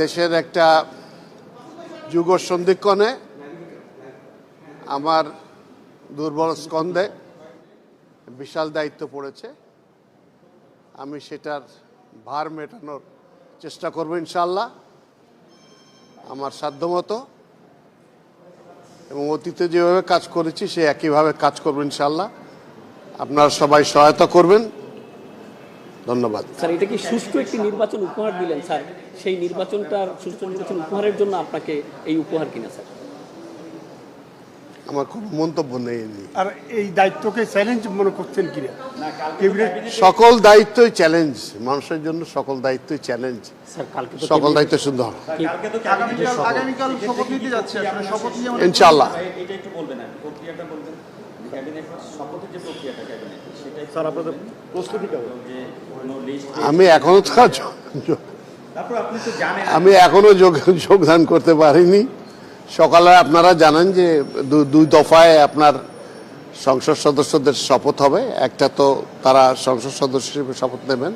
দেশের একটা যুগ সন্ধিক্ষণে আমার দুর্বল স্কন্ধে বিশাল দায়িত্ব পড়েছে। আমি সেটার ভার মেটানোর চেষ্টা করব ইনশাআল্লাহ আমার সাধ্যমতো, এবং অতীতে যেভাবে কাজ করেছি সে একইভাবে কাজ করব ইনশাআল্লাহ। আপনারা সবাই সহায়তা করবেন। ধন্যবাদ। স্যার, এটা কি সুষ্ঠু একটি নির্বাচন উপহার দিলেন স্যার? সেই নির্বাচনটার সুষ্ঠু নির্বাচন উপহারের জন্য আপনাকে এই উপহার কিনা স্যার? আমার কোনো মন্তব্য নেই। আর এই দায়িত্বকে চ্যালেঞ্জ মনে করছেন কিনা? সকল দায়িত্বই চ্যালেঞ্জ, মানুষের জন্য সকল দায়িত্বই চ্যালেঞ্জ। স্যার, কালকে তো সকল দায়িত্ব সুন্দর আগামীকাল শপথ নিতে যাচ্ছে, আপনারা শপথ নিয়ে ইনশাআল্লাহ। এটা একটু বলবেন, আর প্রক্রিয়াটা বলবেন। ক্যাবিনেট শপথের যে প্রক্রিয়াটা ক্যাবিনেট, সেটাই স্যার আপনাদের প্রস্তুতি কেমন? যে কোনো লিস্ট আমি এখনো তারপর আপনি তো জানেন আমি এখনো যোগদান করতে পারিনি। সকালে আপনারা জানেন যে দুই দফায় আপনার সংসদ সদস্যদের শপথ হবে। একটা তো তারা সংসদ সদস্য হিসেবে শপথ নেবেন,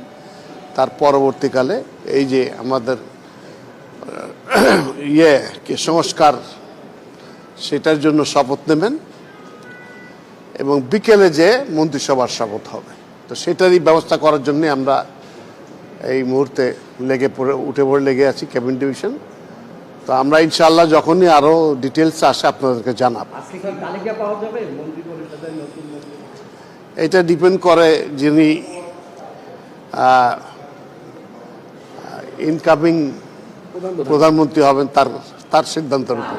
তার পরবর্তীকালে এই যে আমাদের সংস্কার সেটার জন্য শপথ নেবেন, এবং বিকেলে যে মন্ত্রিসভার শপথ হবে। তো সেটারই ব্যবস্থা করার জন্য আমরা এই মুহূর্তে উঠে পড়ে লেগে আছি ক্যাবিনেট ডিভিশন। তো আমরা ইনশাআল্লাহ যখনই আরো ডিটেলস আসে আপনাদেরকে জানাব। এটা ডিপেন্ড করে যিনি ইনকামিং প্রধানমন্ত্রী হবেন তার সিদ্ধান্তের উপর।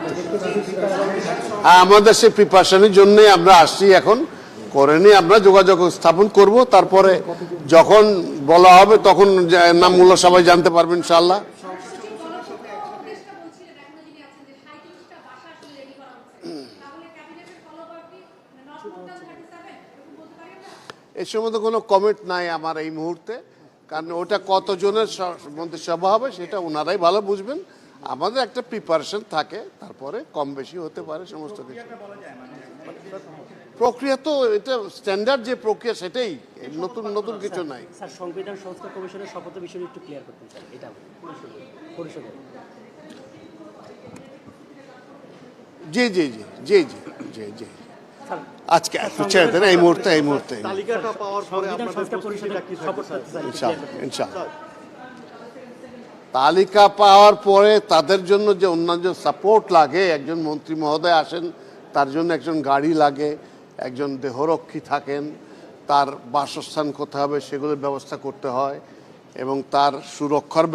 আমাদের সেই প্রিপারেশনের জন্য আমরা আসছি, এখন করেনি, আমরা যোগাযোগ স্থাপন করব। তারপরে যখন বলা হবে তখন নামগুলো সবাই জানতে পারবেন ইনশাআল্লাহ। এই সম্বন্ধে কোনো কমেন্ট নাই আমার এই মুহূর্তে, কারণ ওটা কতজনের মন্ত্রিসভা হবে সেটা ওনারাই ভালো বুঝবেন। আমাদের একটা প্রিপারেশন থাকে, তারপরে কম বেশি হতে পারে সমস্ত কিছু। প্রক্রিয়া তো এটা স্ট্যান্ডার্ড যে প্রক্রিয়া, সেটাই, নতুন কিছু নাই। স্যার, সংবিধান সংস্কার কমিশনের শপথের বিষয়টি একটু ক্লিয়ার করতেন স্যার। এটা পরিষদের জি জি জি জি জি জি জি আজকে ছেড়ে দেন এই মুহূর্তে তালিকাটা পাওয়ার পরে সংবিধান সংস্কার পরিষদের শপথ ইনশাআল্লাহ তালিকা পাওয়ার পরে তাদের জন্য যে অন্যান্য সাপোর্ট লাগে, একজন মন্ত্রী মহোদয় আসেন, তার জন্য একজন গাড়ি লাগে, একজন দেহরক্ষী থাকেন, তার বাসস্থান কোথায় হবে সেগুলোর ব্যবস্থা করতে হয়, এবং তার সুরক্ষার